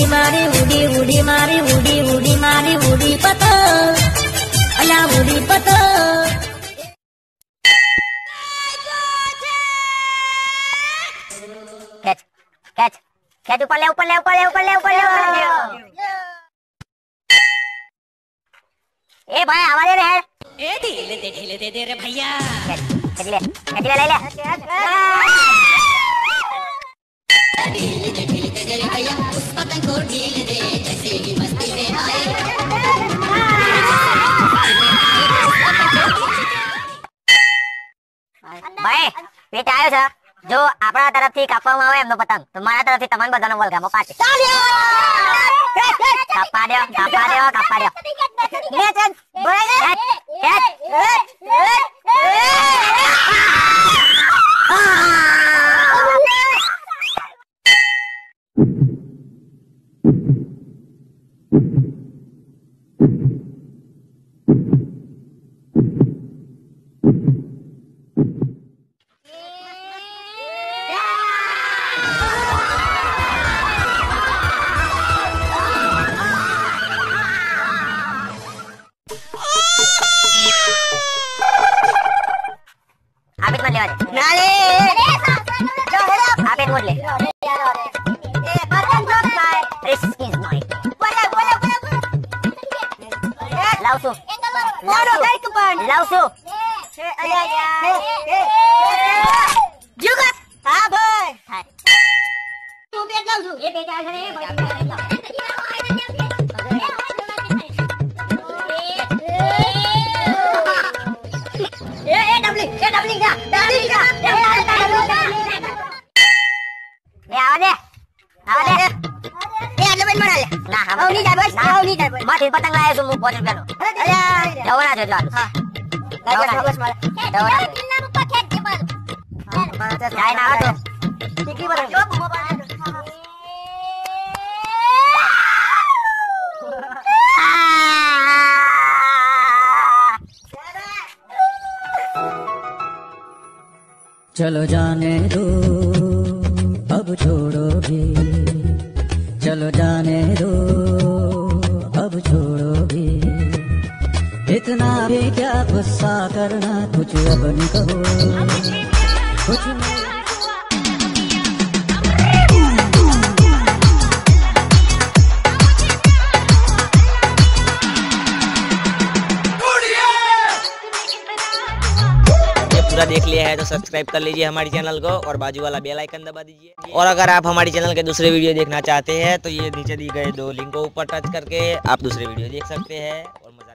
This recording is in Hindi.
उड़ी मारी उड़ी मारी उड़ी मारी उड़ी पतंग, अला उड़ी पतंग। कैच कैच कैच, ऊपर ले ऊपर ले ऊपर ले ऊपर ले ऊपर ले। ए भाई हमारे रे, ए ढीले दे रे भैया। कैच ले कैच ले ले ले। ढीले दे रे भैया, उस पतंग को ढीले दे, जैसे ही मस्ती में आए। भाई पेट आयो छ, जो આપણા તરફથી કાપવામાં આવે એમનો પતંગ, તો મારા તરફથી તમામ બધાનો વેલકમ પાછે. કાપા દો કાપા દો કાપા દો. લે ચલ બોલે Abid mah lewat. Nale. Abid mut le. Patan selesai. This is mine. Boleh. Lausu. Bodoh dari kepan. Lausu. Juga. Ah boy. Hai. Tu biar lausu. Ye beda sini. Doubling dah. Ya awak deh. Ada main mana? Nah, Oh ni dah bos. Oh ni dah bos. Mati patang lah semua buat juga lo. Jauh lah jauh. Bagus malah. Jauh lah. Kenapa pakai jebal? Jangan nak tu. Sikit barang. चलो जाने दो अब छोड़ो भी, चलो जाने दो अब छोड़ो भी, इतना भी क्या गुस्सा करना, कुछ अब नहीं कहो कुछ नहीं। पूरा देख लिया है तो सब्सक्राइब कर लीजिए हमारे चैनल को और बाजू वाला बेल आइकन दबा दीजिए। और अगर आप हमारे चैनल के दूसरे वीडियो देखना चाहते हैं तो ये नीचे दी गए 2 लिंक को ऊपर टच करके आप दूसरे वीडियो देख सकते हैं और मजा